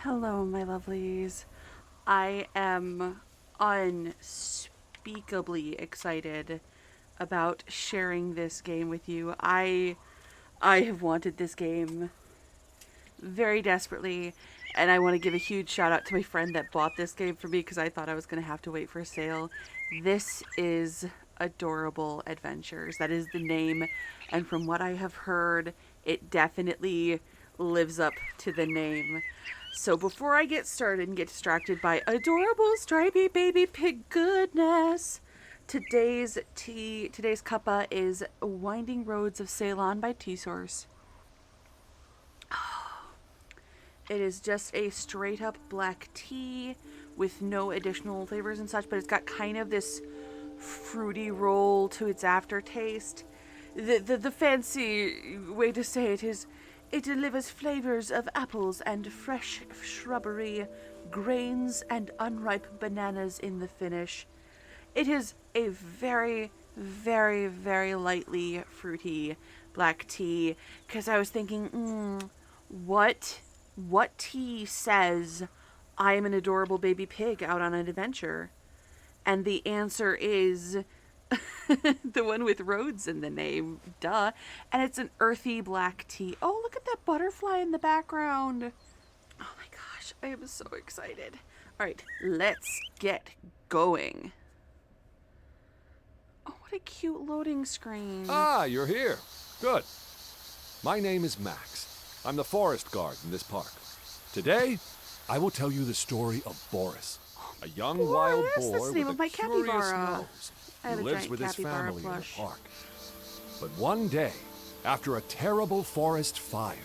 Hello, my lovelies. I am unspeakably excited about sharing this game with you. I have wanted this game very desperately, and I want to give a huge shout out to my friend that bought this game for me because I thought I was going to have to wait for a sale. This is Adorable Adventures. That is the name, and from what I have heard, it definitely lives up to the name. So before I get started and get distracted by adorable stripy baby pig goodness, today's cuppa is Winding Roads of Ceylon by Tea Source. It is just a straight up black tea with no additional flavors and such, but it's got kind of this fruity roll to its aftertaste. The fancy way to say it is it delivers flavors of apples and fresh shrubbery, grains and unripe bananas in the finish. It is a very, very, very lightly fruity black tea because I was thinking, what tea says I am an adorable baby pig out on an adventure? And the answer is the one with roads in the name, duh. And it's an earthy black tea. Oh, look at that butterfly in the background. Oh my gosh, I am so excited. All right, let's get going. Oh, what a cute loading screen. Ah, you're here. Good. My name is Max. I'm the forest guard in this park. Today, I will tell you the story of Boris, a young wild Boris, that's boar the name with of my a curious capybara. nose I have who a lives giant with his capybara family plush. in the park. But one day, after a terrible forest fire,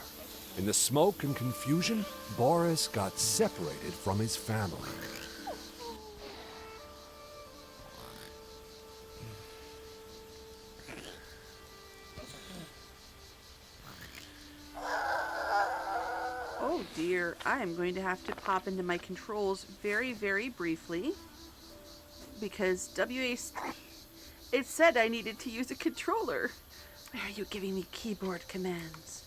in the smoke and confusion, Boris got separated from his family. Oh dear, I am going to have to pop into my controls very, very briefly because it said I needed to use a controller. Why are you giving me keyboard commands?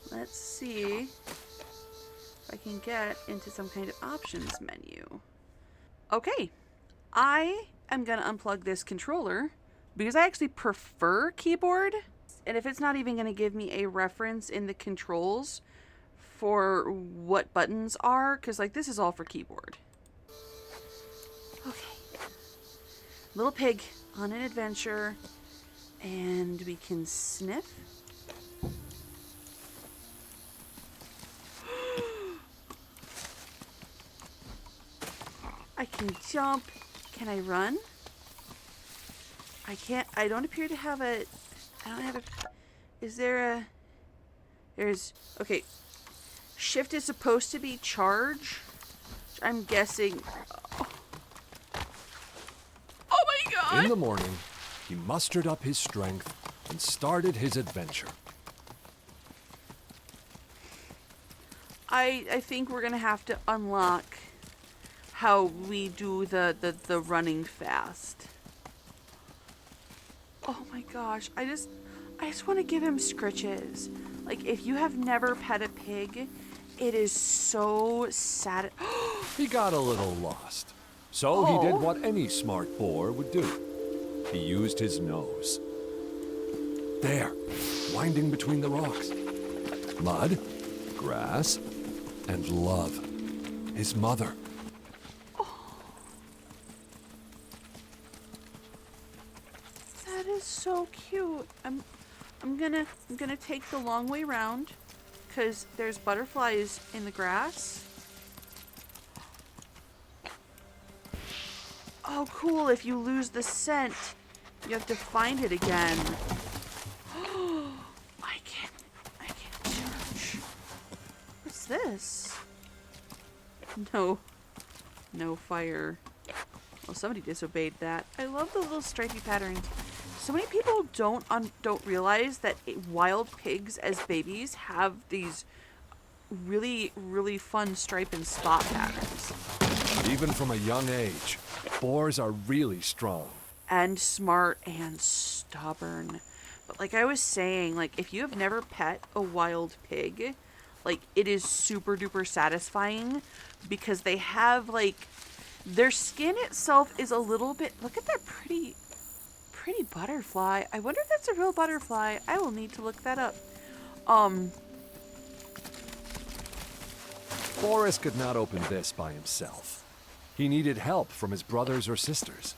Let's see if I can get into some kind of options menu. Okay, I am going to unplug this controller because I actually prefer keyboard. And if it's not even going to give me a reference in the controls for what buttons are, because like this is all for keyboard. Okay, little pig on an adventure, and we can sniff. I can jump. Can I run? I can't. I don't appear to have a. I don't have a. Is there a? There's. Okay. Shift is supposed to be charge. I'm guessing. Oh my god! In the morning, he mustered up his strength and started his adventure. I think we're gonna have to unlock how we do the running fast. Oh my gosh, I just want to give him scritches. Like, if you have never pet a pig, it is so sad. He got a little lost. So he did what any smart boar would do. He used his nose. There, winding between the rocks. Mud, grass, and love. His mother. That is so cute. I'm gonna take the long way round because there's butterflies in the grass. Oh, cool. If you lose the scent, you have to find it again. I can search. What's this? No fire. Well, somebody disobeyed that. I love the little stripy patterns. So many people don't realize that wild pigs as babies have these really, really fun stripe and spot patterns. Even from a young age, boars are really strong. And smart and stubborn. But like I was saying, like if you have never pet a wild pig, Like, it is super duper satisfying because they have, like, their skin itself is a little bit, look at that pretty butterfly. I wonder if that's a real butterfly. I will need to look that up. Boris could not open this by himself. He needed help from his brothers or sisters.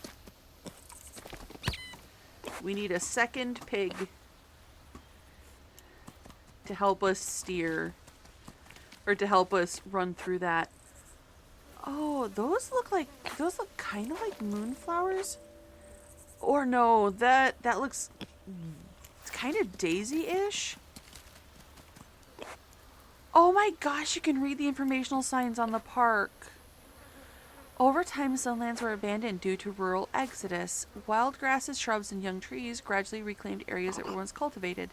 We need a second pig to help us steer, or to help us run through that. Oh, those look kind of like moonflowers. Or no, that looks kind of daisy-ish. Oh my gosh, you can read the informational signs on the park. Over time, some lands were abandoned due to rural exodus. Wild grasses, shrubs, and young trees gradually reclaimed areas that were once cultivated.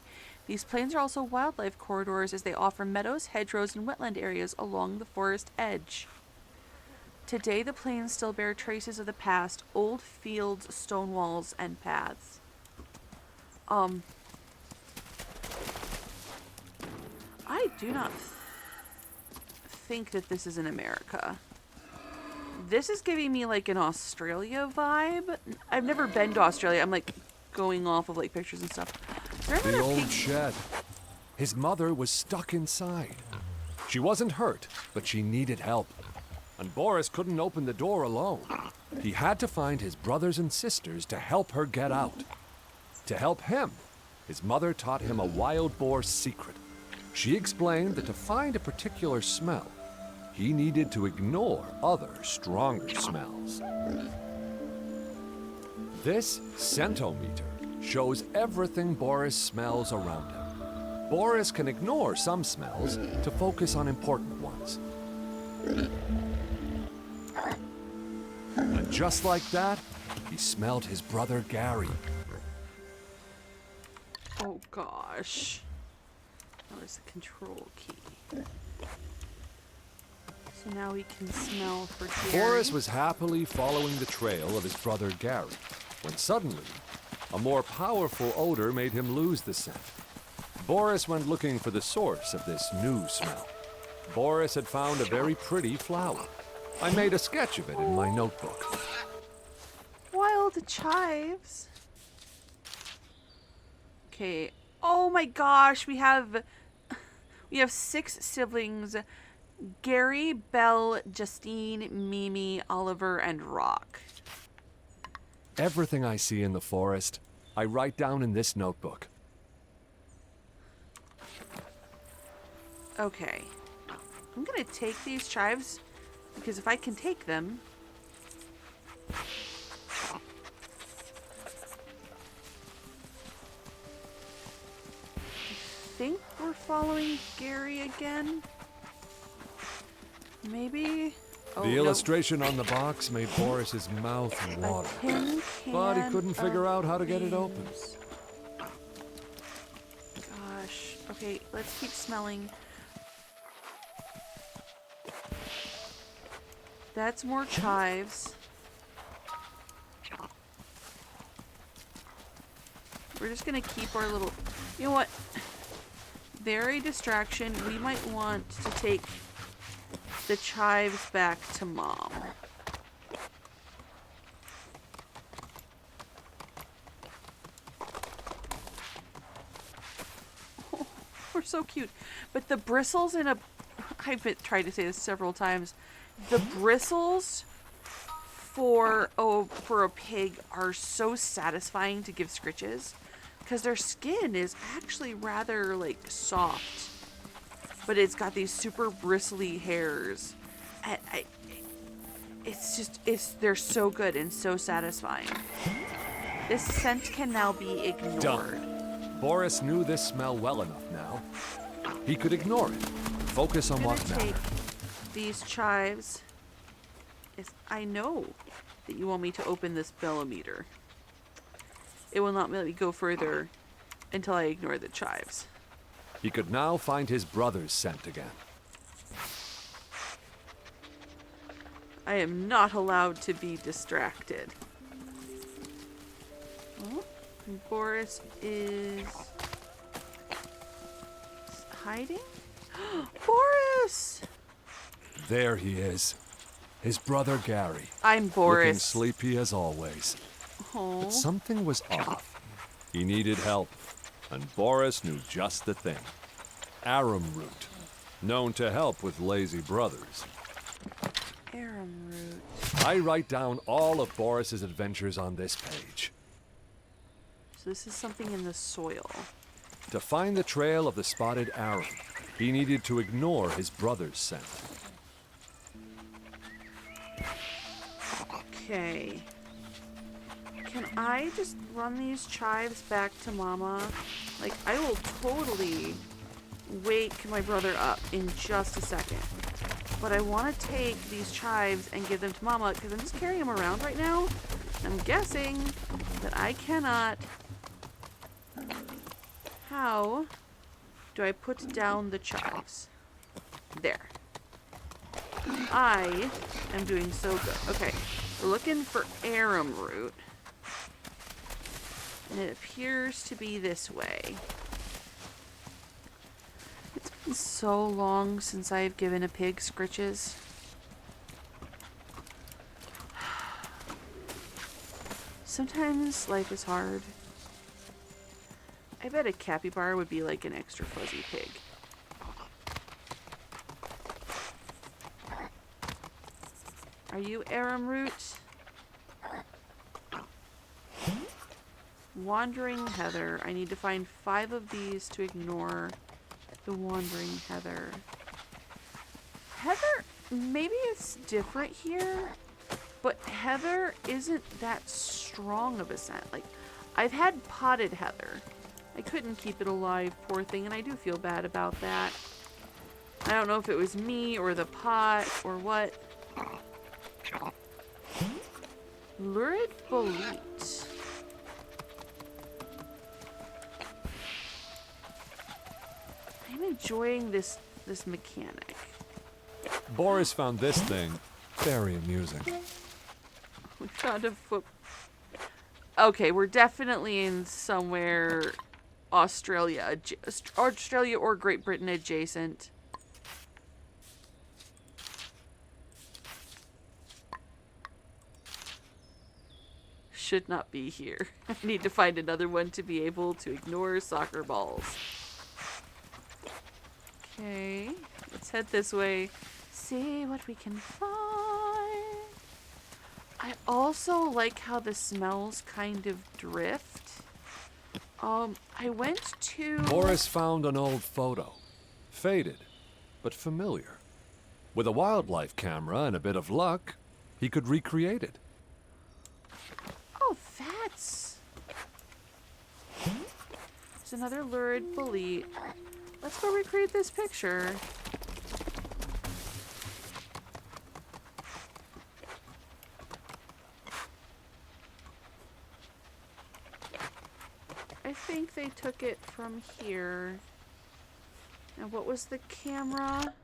These plains are also wildlife corridors as they offer meadows, hedgerows, and wetland areas along the forest edge. Today, the plains still bear traces of the past, old fields, stone walls, and paths. I do not think that this is in America. This is giving me like an Australia vibe. I've never been to Australia. I'm like going off of like pictures and stuff. The old shed. His mother was stuck inside. She wasn't hurt, but she needed help. And Boris couldn't open the door alone. He had to find his brothers and sisters to help her get out. To help him, his mother taught him a wild boar secret. She explained that to find a particular smell, he needed to ignore other, stronger smells. This scentometer shows everything Boris smells around him. Boris can ignore some smells to focus on important ones. And just like that, he smelled his brother Gary. Oh gosh. That was the control key. So now we can smell for Gary. Boris was happily following the trail of his brother Gary, when suddenly, a more powerful odor made him lose the scent. Boris went looking for the source of this new smell. Boris had found a very pretty flower. I made a sketch of it in my notebook. Wild chives. Okay. Oh my gosh, we have 6 siblings. Gary, Belle, Justine, Mimi, Oliver, and Rock. Everything I see in the forest, I write down in this notebook. Okay. I'm gonna take these chives, because if I can take them... I think we're following Gary again. Maybe... Oh, The no. illustration on the box made Boris's mouth water, A tin but he can couldn't figure of out how to get it open. leaves. Gosh. Okay, let's keep smelling. That's more chives. We're just gonna keep our little... You know what? Very distraction. We might want to take the chives back to Mom. Oh, we're so cute. But the bristles in a... I've tried to say this several times. The bristles for a pig are so satisfying to give Scritches, because their skin is actually rather like soft, but it's got these super bristly hairs. And they're so good and so satisfying. This scent can now be ignored. Done. Boris knew this smell well enough now. He could ignore it, focus on I'm what gonna take mattered. these chives. I know that you want me to open this bellometer. It will not let me go further until I ignore the chives. He could now find his brother's scent again. I am not allowed to be distracted. Oh, Boris is hiding? There he is. His brother Gary. I'm Looking Boris. sleepy as always. Oh. But something was off. He needed help, and Boris knew just the thing. Arum root, known to help with lazy brothers. Arum root. I write down all of Boris's adventures on this page. So this is something in the soil. To find the trail of the spotted arum, he needed to ignore his brother's scent. Okay. Can I just run these chives back to Mama? Like, I will totally wake my brother up in just a second. But I want to take these chives and give them to Mama because I'm just carrying them around right now. I'm guessing that I cannot. How do I put down the chives? There. I am doing so good. Okay, we're looking for arum root. And it appears to be this way. It's been so long since I've given a pig scritches. Sometimes life is hard. I bet a capybara would be like an extra fuzzy pig. Are you arum root? Wandering heather. I need to find 5 of these to ignore the wandering heather. Heather, maybe it's different here, but heather isn't that strong of a scent. Like, I've had potted heather. I couldn't keep it alive, poor thing, and I do feel bad about that. I don't know if it was me or the pot or what. Lurid bolete. I'm enjoying this mechanic. Boris found this thing very amusing. We found a foot. Okay, we're definitely in somewhere Australia or Great Britain adjacent. Should not be here. I need to find another one to be able to ignore soccer balls. Okay, let's head this way. See what we can find. I also like how the smells kind of drift. I went to... Boris found an old photo. Faded, but familiar. With a wildlife camera and a bit of luck, he could recreate it. Oh, that's... There's another lurid bolete. Let's go recreate this picture. I think they took it from here. And what was the camera?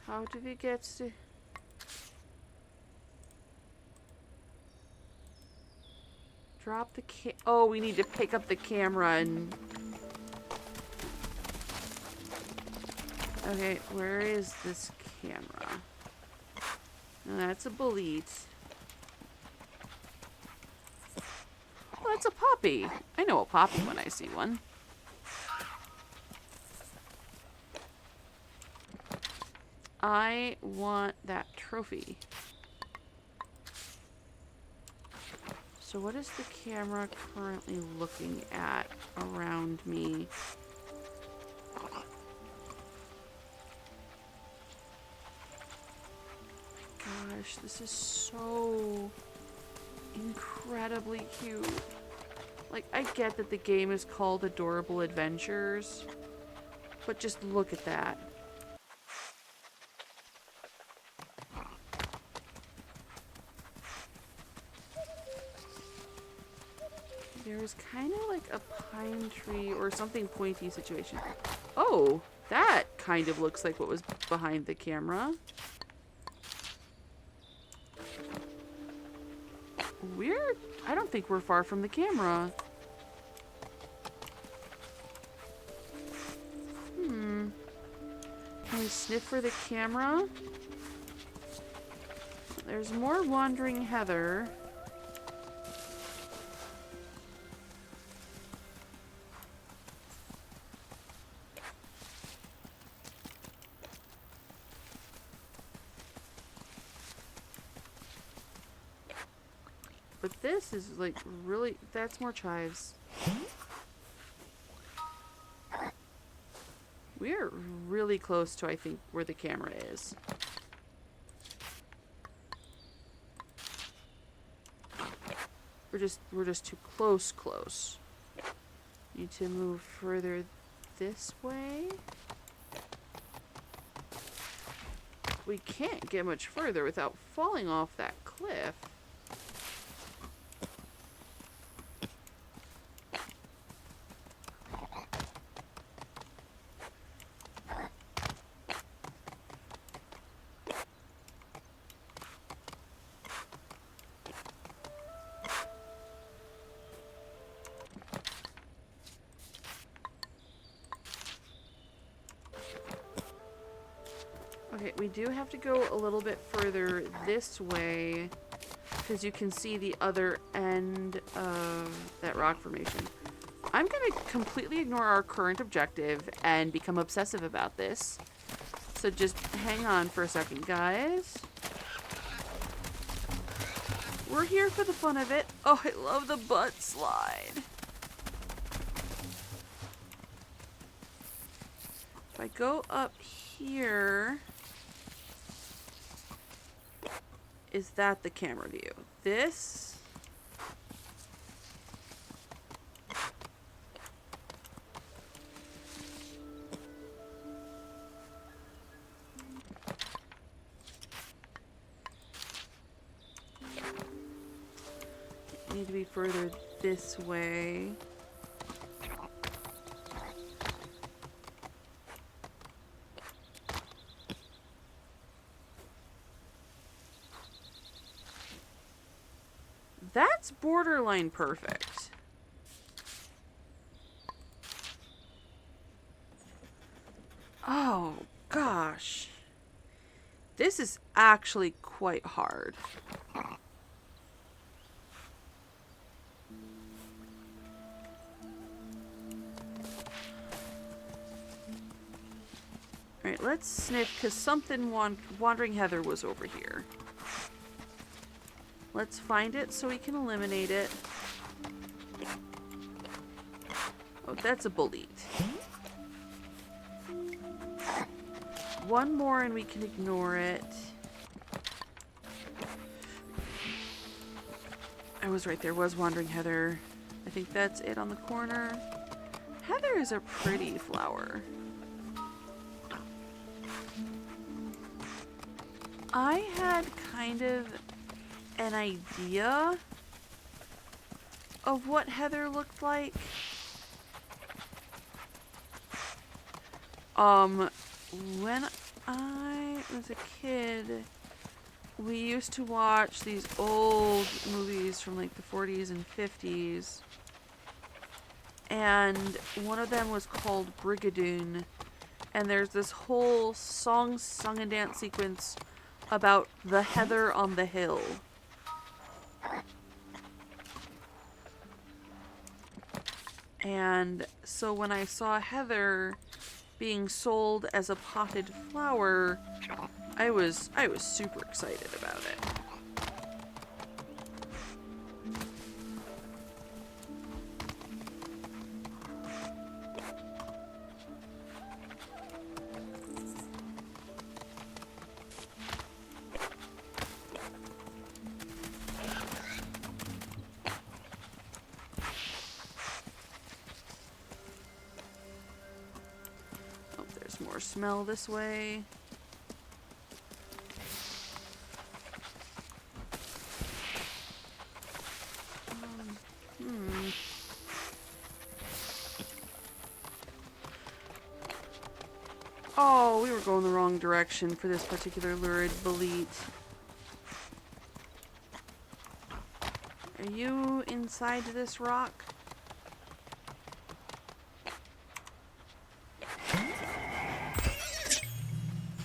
How did we get to... Drop the oh, we need to pick up the camera and... Okay, where is this camera? Oh, that's a bolete. Oh, that's a poppy. I know a poppy when I see one. I want that trophy. So what is the camera currently looking at around me? Gosh, this is so incredibly cute. Like, I get that the game is called Adorable Adventures, but just look at that. There's kind of like a pine tree or something pointy situation. Oh, that kind of looks like what was behind the camera. I don't think we're far from the camera. we sniff for the camera. There's more wandering heather. But this is like really, that's more chives. We're really close to, I think, where the camera is. We're just too close. Need to move further this way. We can't get much further without falling off that cliff. Okay, we do have to go a little bit further this way because you can see the other end of that rock formation. I'm going to completely ignore our current objective and become obsessive about this. So just hang on for a second, guys. We're here for the fun of it. Oh, I love the butt slide. If I go up here... Is that the camera view? This? Need to be further this way. That's borderline perfect. Oh, gosh. This is actually quite hard. Alright, let's sniff, because something wandering heather was over here. Let's find it so we can eliminate it. Oh, that's a bolete. One more and we can ignore it. I was right, there was wandering heather. I think that's it on the corner. Heather is a pretty flower. I had kind of an idea of what heather looked like. When I was a kid, we used to watch these old movies from like the 40s and 50s. And one of them was called Brigadoon. And there's this whole song and dance sequence about the heather on the hill. And so when I saw heather being sold as a potted flower, I was super excited about it. More smell this way. Oh, we were going the wrong direction for this particular lurid bolete. Are you inside this rock?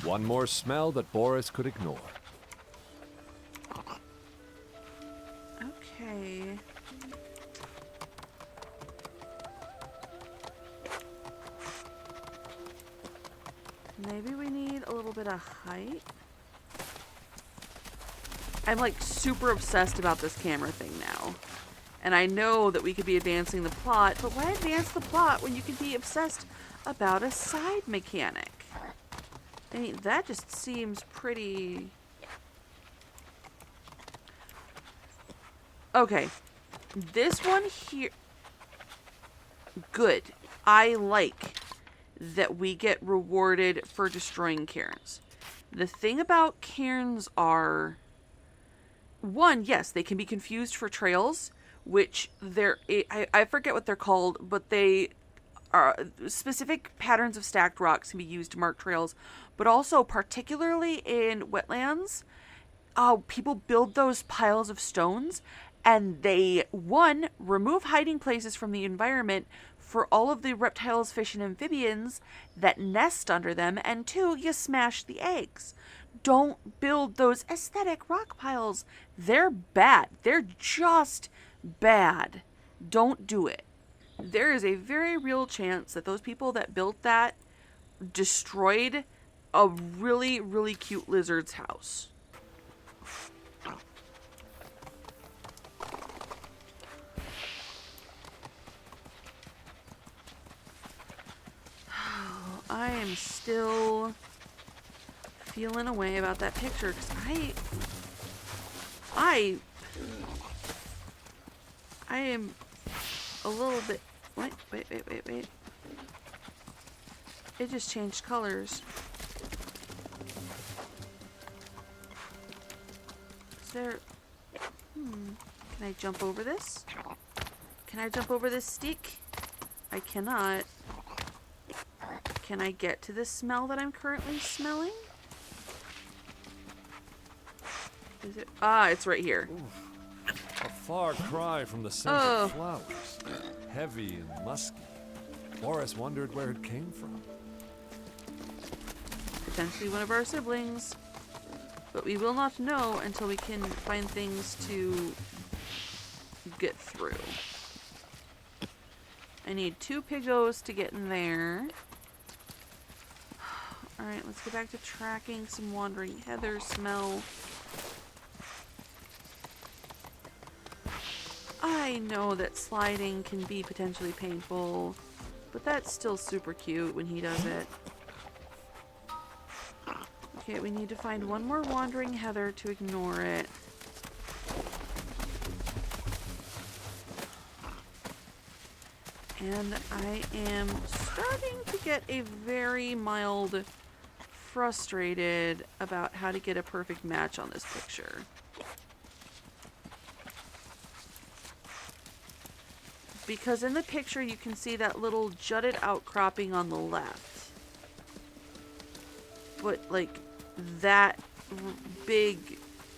One more smell that Boris could ignore. Okay. Maybe we need a little bit of height. I'm like super obsessed about this camera thing now. And I know that we could be advancing the plot, but why advance the plot when you could be obsessed about a side mechanic? I mean, that just seems pretty... Okay. This one here... Good. I like that we get rewarded for destroying cairns. The thing about cairns are... One, yes, they can be confused for trails, which I forget what they're called, but they are specific patterns of stacked rocks can be used to mark trails, but also particularly in wetlands, people build those piles of stones and they, one, remove hiding places from the environment for all of the reptiles, fish, and amphibians that nest under them, and two, you smash the eggs. Don't build those aesthetic rock piles. They're bad. They're just bad. Don't do it. There is a very real chance that those people that built that destroyed a really, really cute lizard's house. I am still feeling a way about that picture because I am a little bit... Wait. It just changed colors. Is there... Can I jump over this? Can I jump over this stick? I cannot. Can I get to the smell that I'm currently smelling? Is it? Ah, it's right here. Ooh, a far cry from the scent of flowers. Heavy and musky. Boris wondered where it came from. Potentially one of our siblings. But we will not know until we can find things to get through. I need 2 pigos to get in there. Alright, let's get back to tracking some wandering heather smell. I know that sliding can be potentially painful, but that's still super cute when he does it. Okay, we need to find one more wandering heather to ignore it. And I am starting to get a very mild frustrated about how to get a perfect match on this picture. Because in the picture you can see that little jutted outcropping on the left. But like that big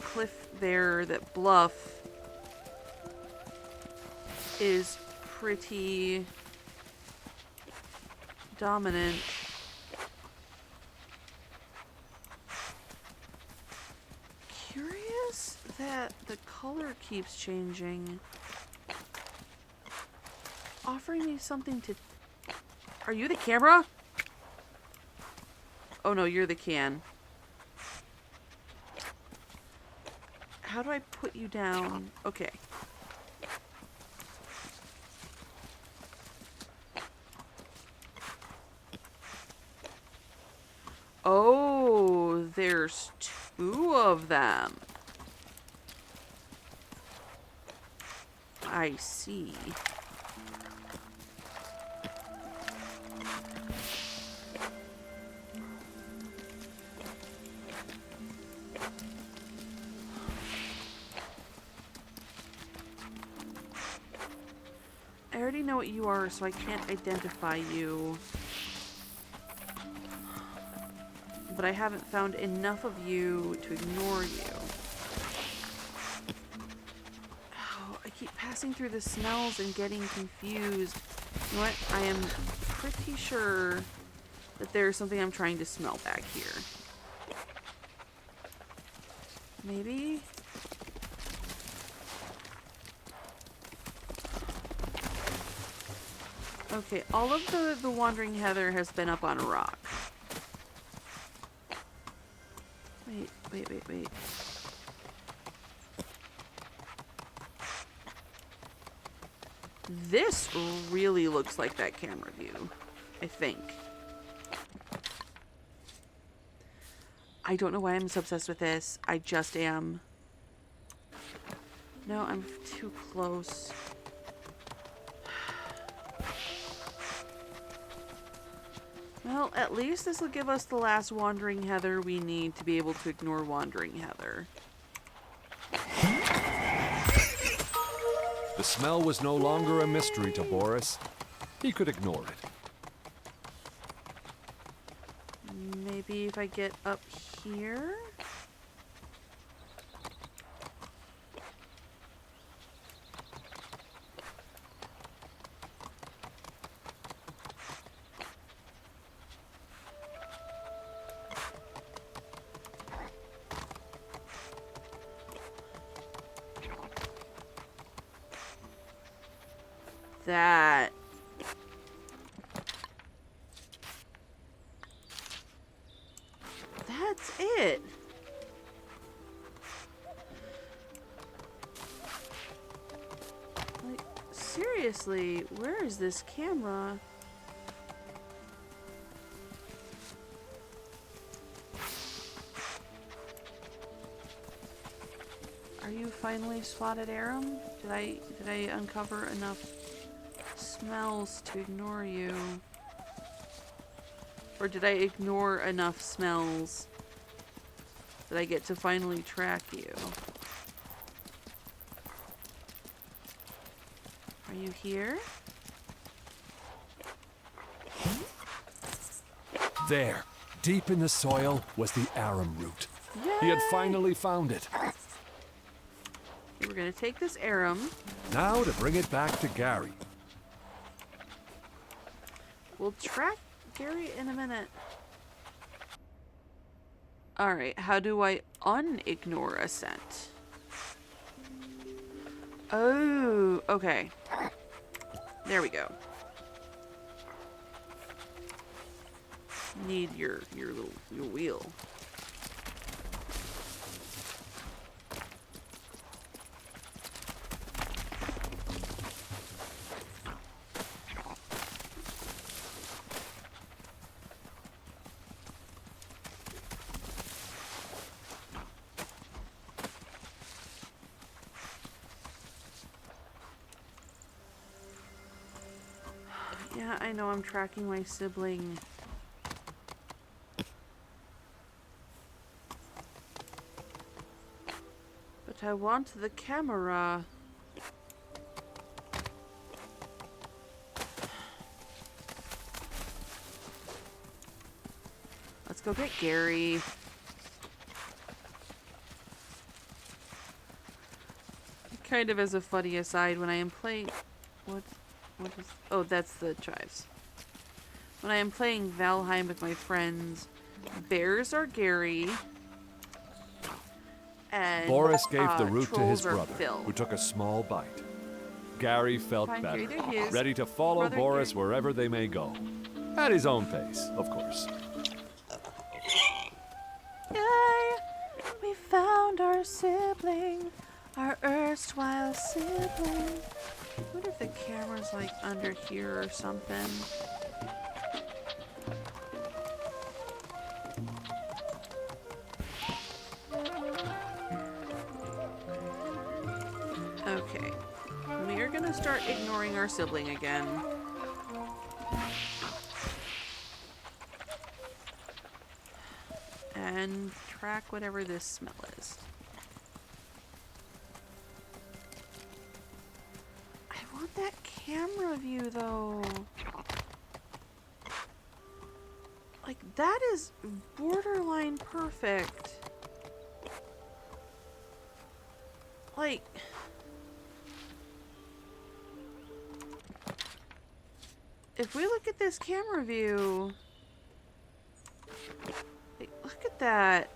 cliff there, that bluff, is pretty dominant. Curious that the color keeps changing. Offering me something to... Are you the camera? Oh no, you're the can. How do I put you down? Okay. Oh, there's 2 of them. I see. I already know what you are, so I can't identify you. But I haven't found enough of you to ignore you. Oh, I keep passing through the smells and getting confused. You know what? I am pretty sure that there's something I'm trying to smell back here. Maybe? Okay, all of the Wandering Heather has been up on a rock. Wait. This really looks like that camera view, I think. I don't know why I'm so obsessed with this. I just am. No, I'm too close. Well, at least this will give us the last Wandering Heather we need to be able to ignore Wandering Heather. The smell was no longer a mystery to Boris. He could ignore it. Maybe if I get up here? That. That's it. Like, seriously, where is this camera? Are you finally spotted, Aram? Did I uncover enough smells to ignore you? Or did I ignore enough smells that I get to finally track you? Are you here? There, deep in the soil, was the arum root. Yay! He had finally found it. We're gonna take this arum. Now to bring it back to Gary. We'll track Gary in a minute. Alright, how do I unignore a scent? Oh, okay. There we go. Need your wheel. Yeah, I know I'm tracking my sibling. But I want the camera. Let's go get Gary. Kind of as a funny aside, when I am playing... What is... Oh, that's the chives. When I am playing Valheim with my friends, bears are Gary, and Boris gave the root to his trolls are brother, Phil. who took a small bite. Gary felt Fine, better, Gary, there he is. ready to follow Brother Boris Gary. wherever they may go. At his own pace, of course. Yay! We found our sibling, our erstwhile sibling. What if the camera's like under here or something? Okay. We are gonna start ignoring our sibling again. And track whatever this smell is. I want that camera view though. Like, that is borderline perfect. Like... If we look at this camera view... Like, look at that.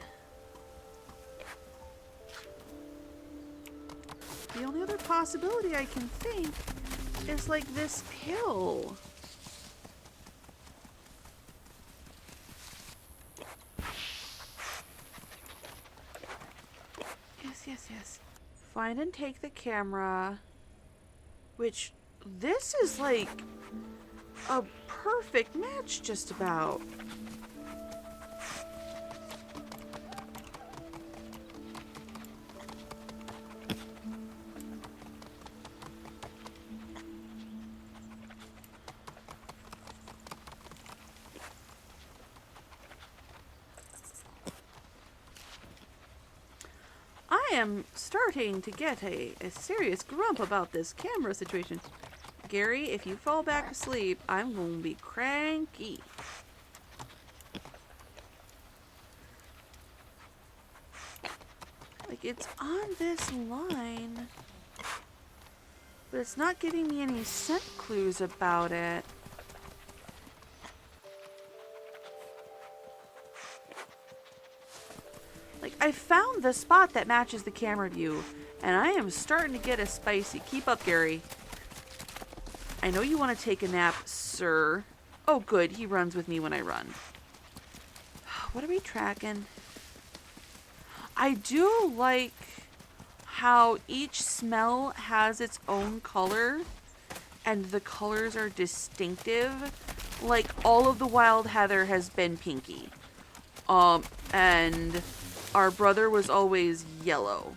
possibility I can think is like this pill. Yes. Find and take the camera. Which, this is like a perfect match just about. I am starting to get a serious grump about this camera situation. Gary, if you fall back asleep, I'm going to be cranky. Like, it's on this line, but it's not giving me any scent clues about it. Like, I found the spot that matches the camera view, and I am starting to get a spicy. Keep up, Gary. I know you want to take a nap, sir. Oh, good. He runs with me when I run. What are we tracking? I do like how each smell has its own color, and the colors are distinctive. Like, all of the wild heather has been pinky. And our brother was always yellow.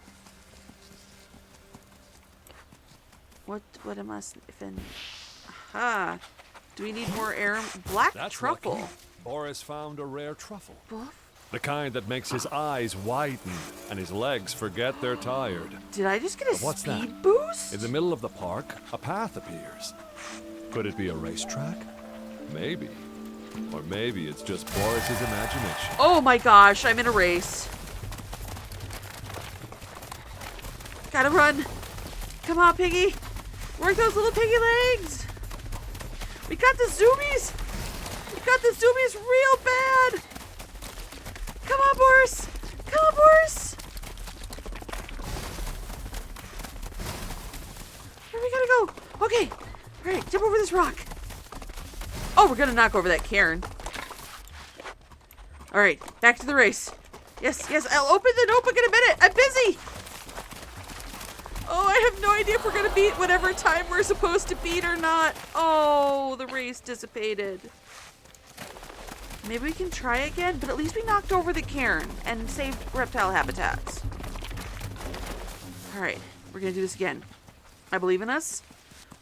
What am I sniffing? Aha. Do we need more air? Black That's truffle. lucky. Boris found a rare truffle. Buff? The kind that makes his eyes widen and his legs forget they're tired. Did I just get a What's that? speed boost? In the middle of the park, a path appears. Could it be a racetrack? Maybe. Or maybe it's just Boris's imagination. Oh my gosh, I'm in a race. Gotta run. Come on, piggy. Work those little piggy legs. We got the zoomies. We got the zoomies real bad. Come on, Boris. Come on, Boris. Where we gotta go? Okay. All right, jump over this rock. Oh, we're gonna knock over that cairn. All right, back to the race. Yes, I'll open the notebook in a minute. I'm busy. Oh, I have no idea if we're gonna beat whatever time we're supposed to beat or not. Oh, the race dissipated. Maybe we can try again, but at least we knocked over the cairn and saved reptile habitats. All right, we're gonna do this again. I believe in us.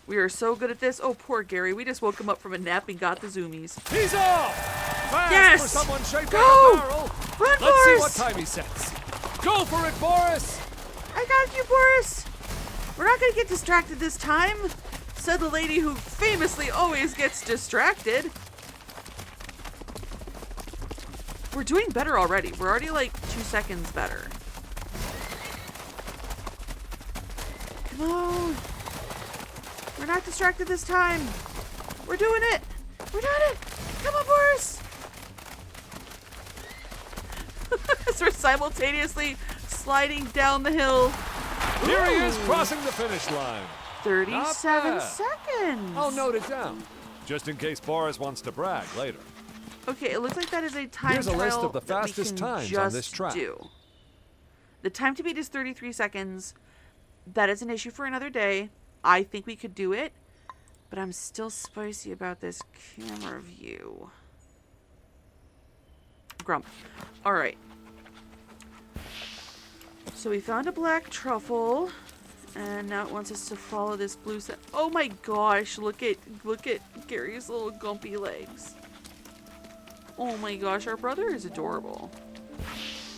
We are so good at this. Oh, poor Gary. We just woke him up from a nap and got the zoomies. He's off! Fast Yes! for someone shaped Go! like a barrel. Run, Let's see Boris! what time he sets. Go for it, Boris! I got you, Boris. We're not gonna get distracted this time, said the lady who famously always gets distracted. We're doing better already. We're already like 2 seconds better. Come on. We're not distracted this time. We're doing it. We're doing it. Come on, Boris. As we're simultaneously sliding down the hill. Here he is Ooh. crossing the finish line. 37 Not bad. seconds. I'll note it down, just in case Boris wants to brag later. Okay, it looks like that is a time Here's a list trial of the that we fastest can times on just this track. do. The time to beat is 33 seconds. That is an issue for another day. I think we could do it, but I'm still spicy about this camera view. Grump. All right. So we found a black truffle, and now it wants us to follow this blue set. Oh my gosh! Look at Gary's little gumpy legs. Oh my gosh, our brother is adorable.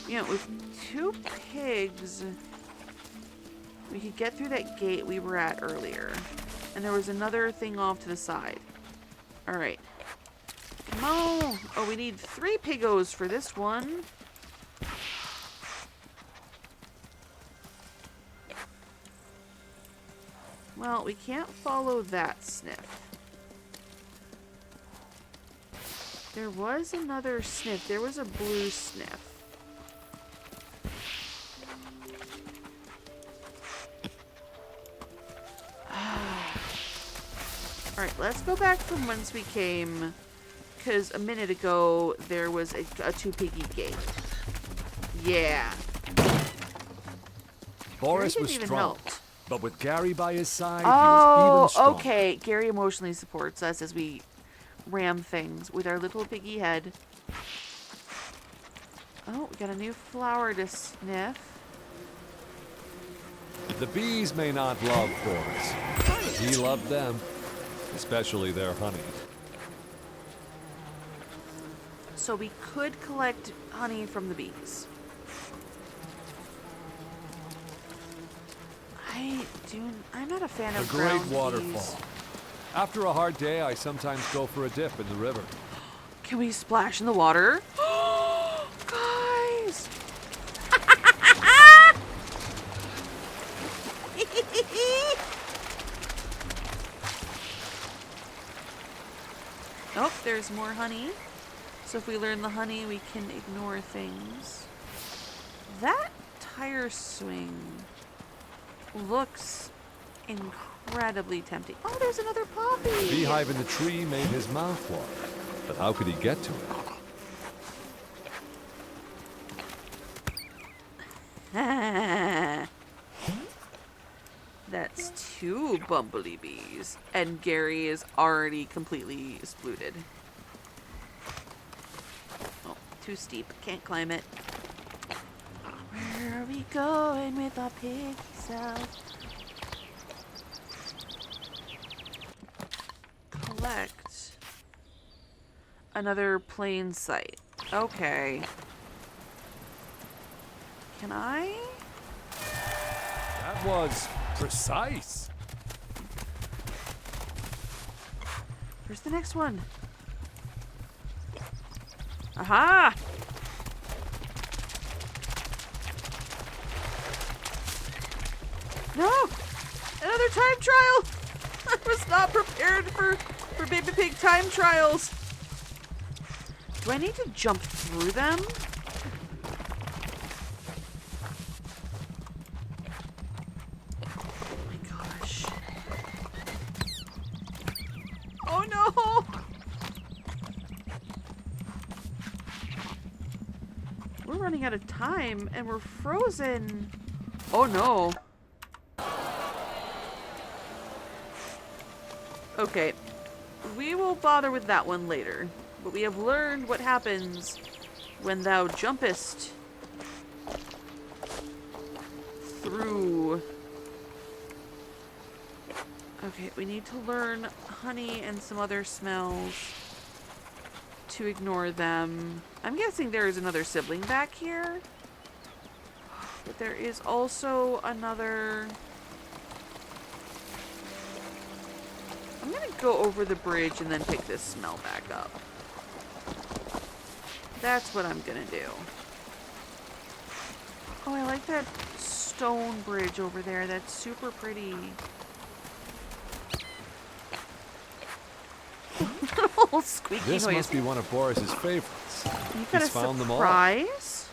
You know, with 2 pigs, we could get through that gate we were at earlier. And there was another thing off to the side. Alright. Come on! Oh, we need 3 piggos for this one. Well, we can't follow that sniff. There was another sniff. There was a blue sniff. Alright, let's go back from whence we came. Because a minute ago, there was a two-piggy gate. Yeah. Boris Gary was didn't even strong, help. but with Gary by his side, he Oh, was even stronger. okay. Gary emotionally supports us as we ram things with our little piggy head. Oh, we got a new flower to sniff. The bees may not love Boris, but he loved them, especially their honey. So we could collect honey from the bees. I'm not a fan A of great ground waterfall. bees. After a hard day, I sometimes go for a dip in the river. Can we splash in the water? Guys! Oh, there's more honey. So if we learn the honey, we can ignore things. That tire swing looks incredibly tempting. Oh, there's another poppy. The beehive in the tree made his mouth water, but how could he get to it? That's two bumblebee bees, and Gary is already completely splooted. Oh, too steep. Can't climb it. Where are we going with our piggy self? Collect another plain sight. Okay. Can I? That was precise. Where's the next one? Aha! No! Another time trial! I was not prepared for baby pig time trials. Do I need to jump through them? Oh my gosh. Oh no! We're running out of time and we're frozen. Oh no. Okay, we will bother with that one later, but we have learned what happens when thou jumpest through. Okay, we need to learn honey and some other smells to ignore them. I'm guessing there is another sibling back here, but there is also another. I'm gonna go over the bridge and then pick this smell back up. That's what I'm gonna do. Oh, I like that stone bridge over there. That's super pretty. Little squeaky This noise. must be one of Boris's favorites. You got He's a found them all. surprise?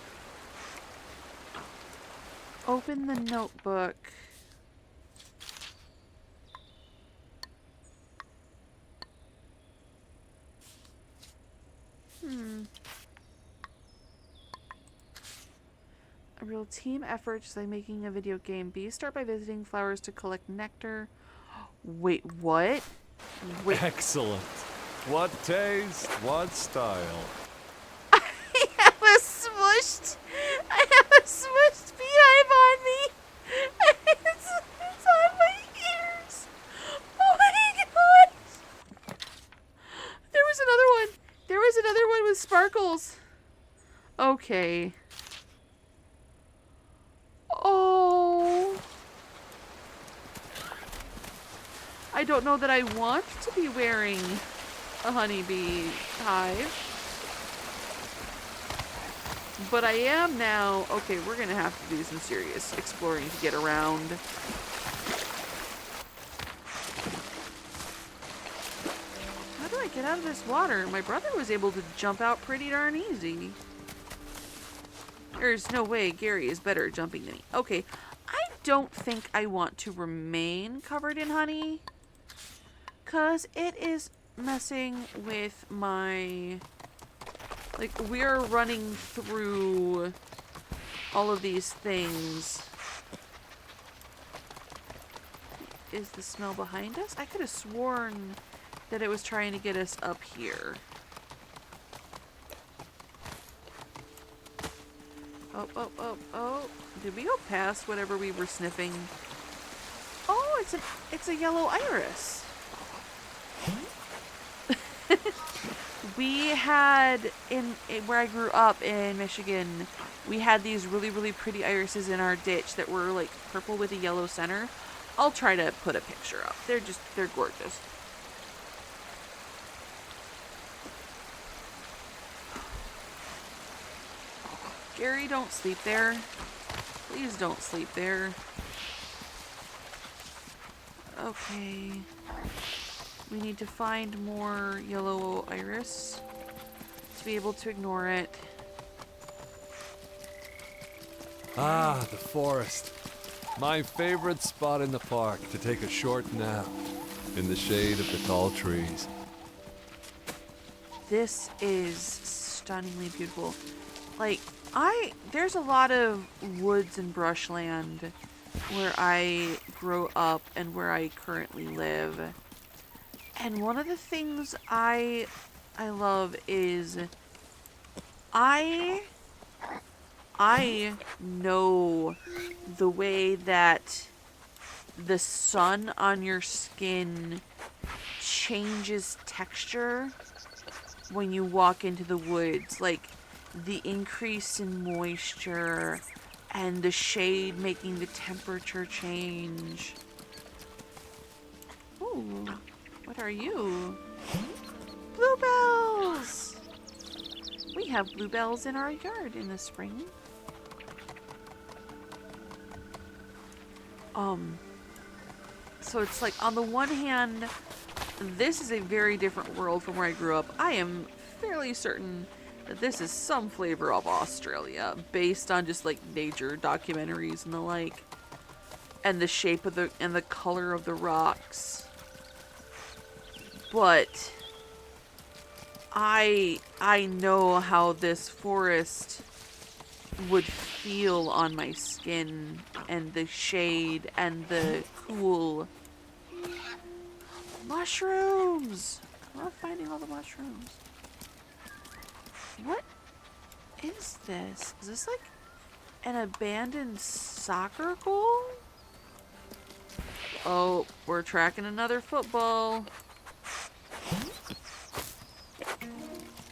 Open the notebook. A real team effort, just like making a video game. Bees start by visiting flowers to collect nectar. Wait, what? Wait. Excellent. What taste, what style. I have a smushed beehive on me. It's on my ears. Oh my god. There was another one. There was another one with sparkles. Okay. Oh. I don't know that I want to be wearing a honeybee hive. But I am now. Okay, we're going to have to do some serious exploring to get around. How do I get out of this water? My brother was able to jump out pretty darn easy. There's no way Gary is better at jumping than me. Okay, I don't think I want to remain covered in honey. because it is messing with my... Like, we're running through all of these things. Is the smell behind us? I could have sworn that it was trying to get us up here. Oh, oh, oh, oh. Did we go past whatever we were sniffing? Oh, it's a yellow iris. We had, in where I grew up in Michigan, we had these really, really pretty irises in our ditch that were like purple with a yellow center. I'll try to put a picture up. They're gorgeous. Gary, don't sleep there. Please don't sleep there. Okay. We need to find more yellow iris to be able to ignore it. Ah, the forest. My favorite spot in the park to take a short nap in the shade of the tall trees. This is stunningly beautiful. Like, there's a lot of woods and brushland where I grew up and where I currently live. And one of the things I love is I know the way that the sun on your skin changes texture when you walk into the woods. Like, the increase in moisture and the shade making the temperature change. Ooh, what are you? Bluebells! We have bluebells in our yard in the spring. So it's like, on the one hand, this is a very different world from where I grew up. I am fairly certain that this is some flavor of Australia, based on just like nature documentaries and the like, and the shape of and the color of the rocks. But I know how this forest would feel on my skin, and the shade and the cool mushrooms. I love finding all the mushrooms. What is this? Is this like an abandoned soccer goal? Oh, we're tracking another football.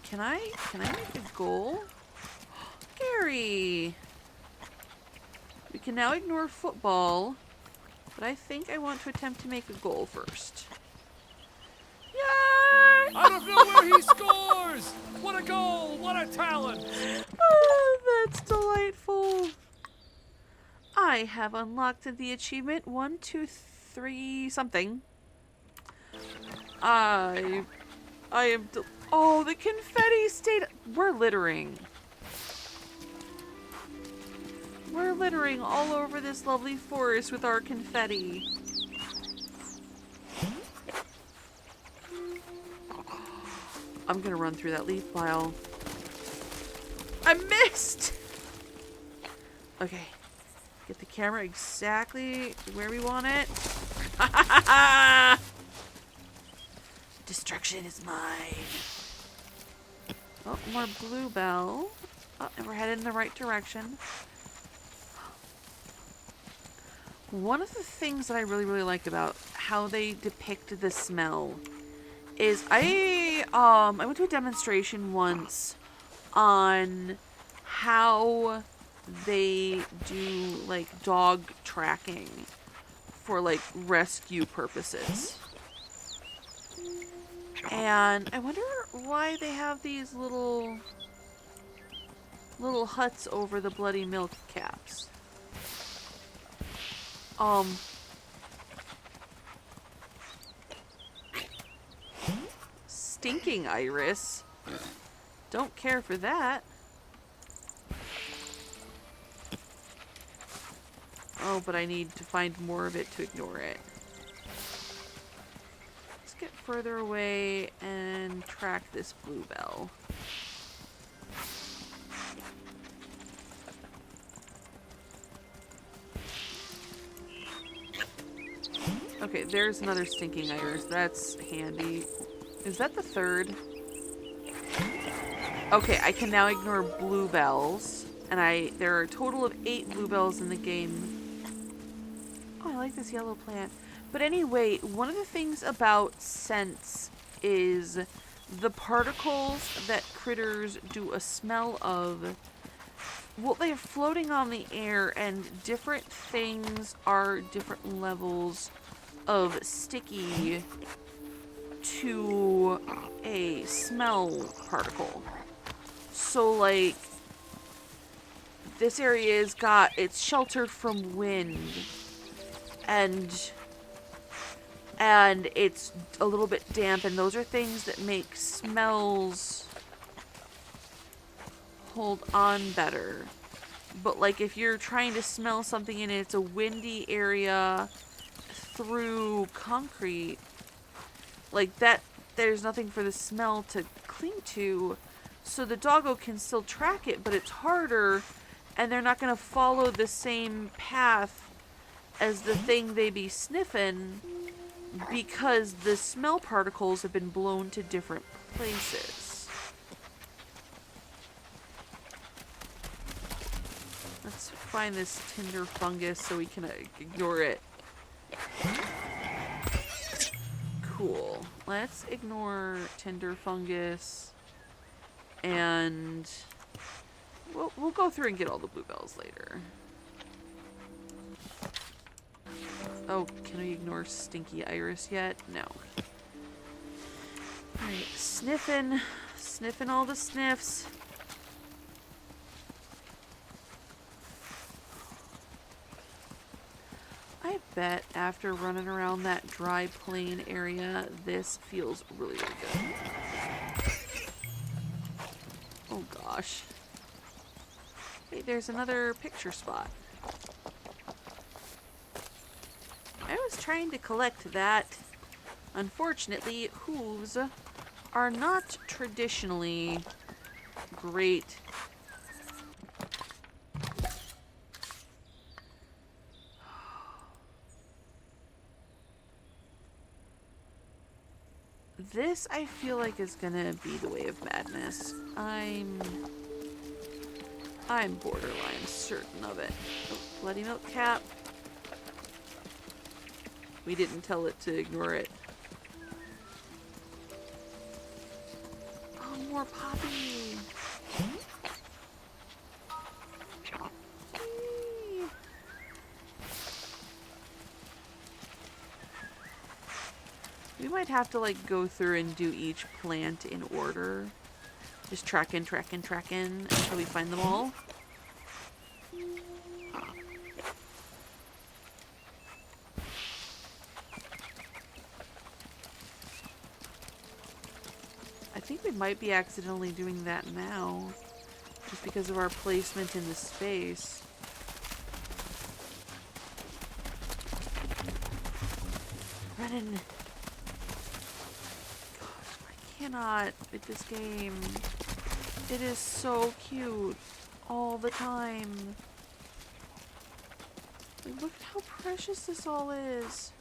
Can I make a goal? Gary! We can now ignore football, but I think I want to attempt to make a goal first. Yay! I don't know where he scores! What a goal! What a talent! Oh, that's delightful. I have unlocked the achievement 1, 2, 3 something. I am. Oh, the confetti stayed. We're littering. We're littering all over this lovely forest with our confetti. I'm gonna run through that leaf pile. I missed! Okay. Get the camera exactly where we want it. Destruction is mine. Oh, more bluebell. Oh, and we're headed in the right direction. One of the things that I really, really liked about how they depicted the smell is I went to a demonstration once on how they do like dog tracking for like rescue purposes. And I wonder why they have these little huts over the bloody milk caps. Stinking iris. Don't care for that. Oh, but I need to find more of it to ignore it. It's get further away and track this bluebell. Okay, there's another stinking iris. That's handy. Is that the third? Okay, I can now ignore bluebells. And there are a total of 8 bluebells in the game. Oh, I like this yellow plant. But anyway, one of the things about scents is the particles that critters do a smell of. Well, they're floating on the air, and different things are different levels of sticky to a smell particle. So, like, this area it's sheltered from wind, and it's a little bit damp, and those are things that make smells hold on better. But, like, if you're trying to smell something and it's a windy area through concrete, like that, there's nothing for the smell to cling to, so the doggo can still track it, but it's harder, and they're not going to follow the same path as the thing they be sniffing because the smell particles have been blown to different places. Let's find this tinder fungus so we can ignore it. Cool. Let's ignore tinder fungus, and we'll go through and get all the bluebells later. Oh, can we ignore stinky iris yet? No. Alright, sniffing all the sniffs. I bet after running around that dry plain area, this feels really, really good. Oh gosh. Hey, there's another picture spot. I was trying to collect that. Unfortunately, hooves are not traditionally great. This, I feel like, is gonna be the way of madness. I'm borderline certain of it. Oh, bloody milk cap. We didn't tell it to ignore it. Oh, more poppy. We might have to, like, go through and do each plant in order. Just track in until we find them all. I think we might be accidentally doing that now, just because of our placement in the space. Running. Gosh, I cannot with this game. It is so cute all the time. Like, look at how precious this all is.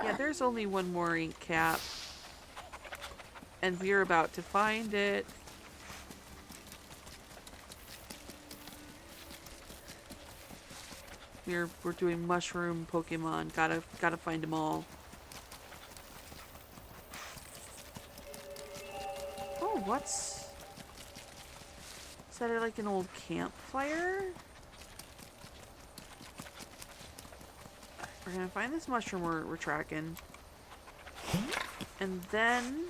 Yeah, there's only one more ink cap. And we're about to find it. We're doing mushroom Pokemon. Gotta find them all. Oh, what's... Is that like an old campfire? We're gonna find this mushroom we're tracking. And then...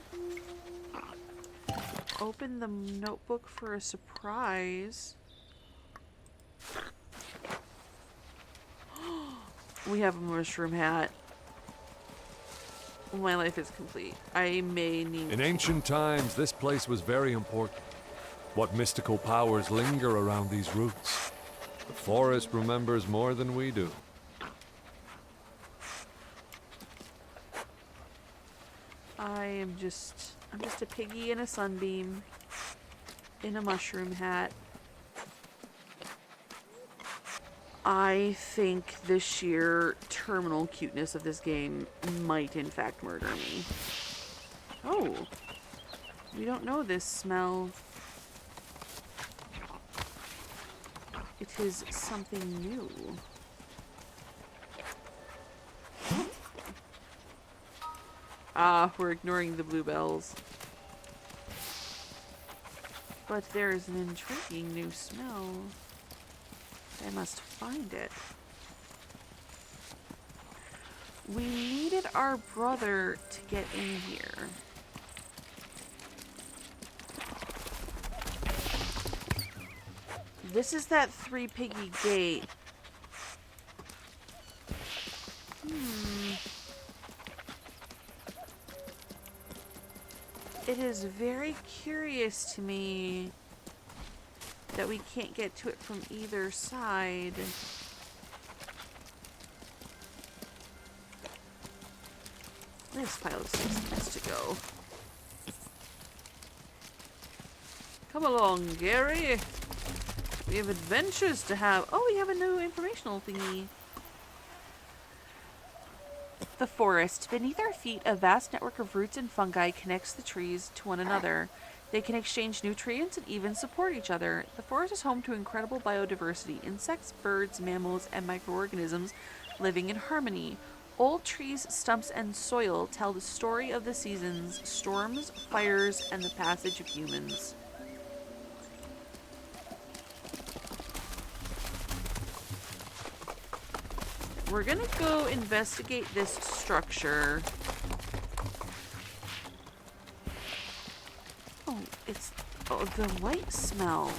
open the notebook for a surprise. We have a mushroom hat. My life is complete. I may need... In ancient times, this place was very important. What mystical powers linger around these roots? The forest remembers more than we do. I'm just a piggy in a sunbeam. In a mushroom hat. I think the sheer terminal cuteness of this game might in fact murder me. Oh. We don't know this smell. It is something new. Ah, we're ignoring the bluebells. But there is an intriguing new smell. I must find it. We needed our brother to get in here. This is that 3-piggy gate. It is very curious to me that we can't get to it from either side. This pile of sticks needs to go. Come along, Gary. We have adventures to have. Oh, we have a new informational thingy. The forest. Beneath our feet, a vast network of roots and fungi connects the trees to one another. They can exchange nutrients and even support each other. The forest is home to incredible biodiversity, insects, birds, mammals, and microorganisms living in harmony. Old trees, stumps, and soil tell the story of the seasons, storms, fires, and the passage of humans. We're gonna go investigate this structure. Oh, it's the white smell.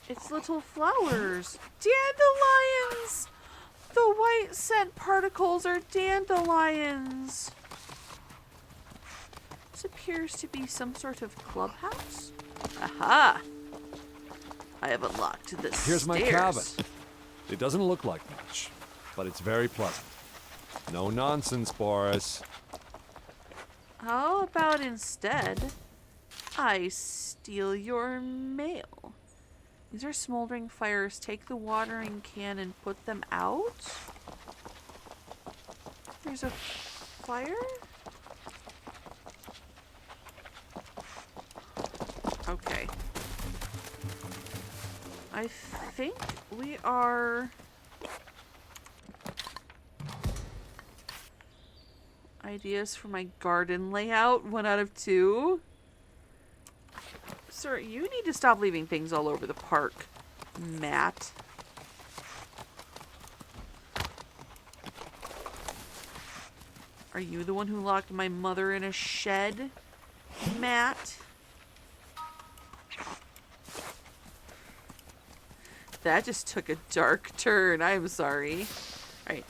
It's little flowers. Dandelions! The white scent particles are dandelions. This appears to be some sort of clubhouse. Aha! I have unlocked the stairs. Here's my cabin. It doesn't look like much, but it's very pleasant. No nonsense, Boris. How about instead, I steal your mail? These are smoldering fires. Take the watering can and put them out? There's a fire? Okay. I think we are... Ideas for my garden layout, 1 out of 2. Sir, you need to stop leaving things all over the park, Matt. Are you the one who locked my mother in a shed, Matt? That just took a dark turn. I'm sorry. Alright.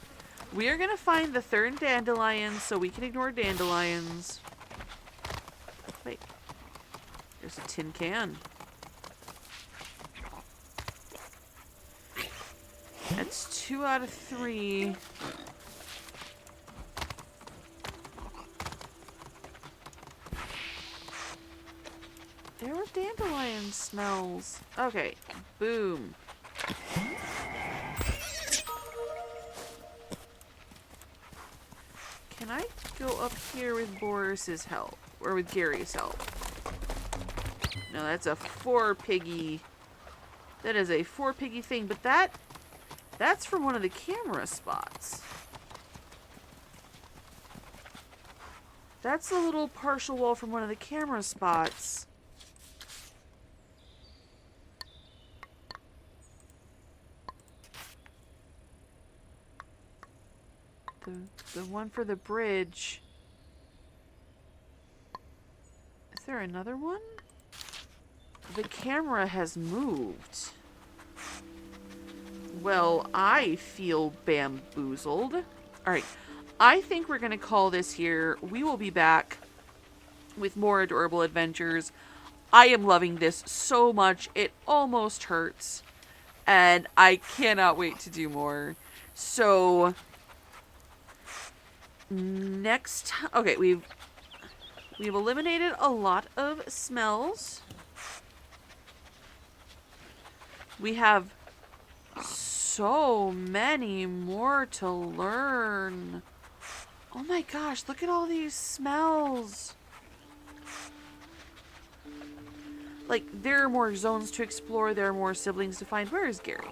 We are going to find the third dandelion so we can ignore dandelions. Wait. There's a tin can. That's 2 out of 3. There were dandelion smells. Okay. Boom. Can I go up here with Boris's help? Or with Gary's help? No, that's a 4-piggy. That is a 4-piggy thing, but that's from one of the camera spots. That's the little partial wall from one of the camera spots. The one for the bridge. Is there another one? The camera has moved. Well, I feel bamboozled. Alright, I think we're going to call this here. We will be back with more adorable adventures. I am loving this so much. It almost hurts. And I cannot wait to do more. So... Next, okay, we've eliminated a lot of smells. We have so many more to learn. Oh my gosh, look at all these smells. Like, there are more zones to explore, there are more siblings to find. Where is Gary?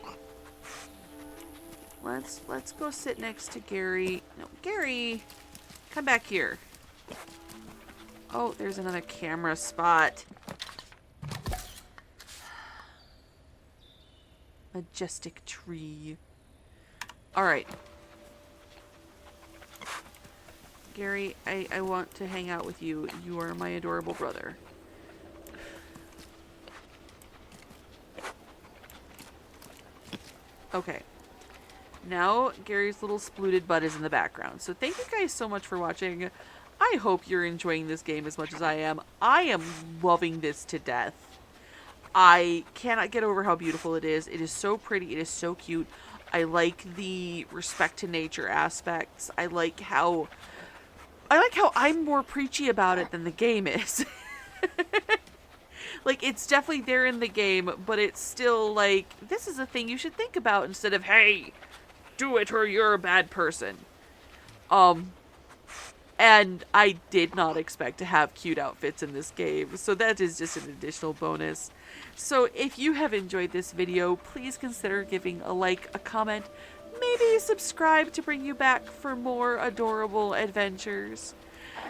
Let's go sit next to Gary. No, Gary, come back here. Oh, there's another camera spot. Majestic tree. Alright. Gary, I want to hang out with you. You are my adorable brother. Okay. Now, Gary's little splooted butt is in the background. So thank you guys so much for watching. I hope you're enjoying this game as much as I am. I am loving this to death. I cannot get over how beautiful it is. It is so pretty. It is so cute. I like the respect to nature aspects. I like how I'm more preachy about it than the game is. Like, it's definitely there in the game, but it's still like, this is a thing you should think about instead of, hey, do it or you're a bad person. And I did not expect to have cute outfits in this game, so that is just an additional bonus. So if you have enjoyed this video, please consider giving a like, a comment, maybe subscribe to bring you back for more adorable adventures.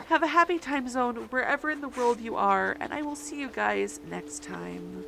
Have a happy time zone wherever in the world you are, and I will see you guys next time.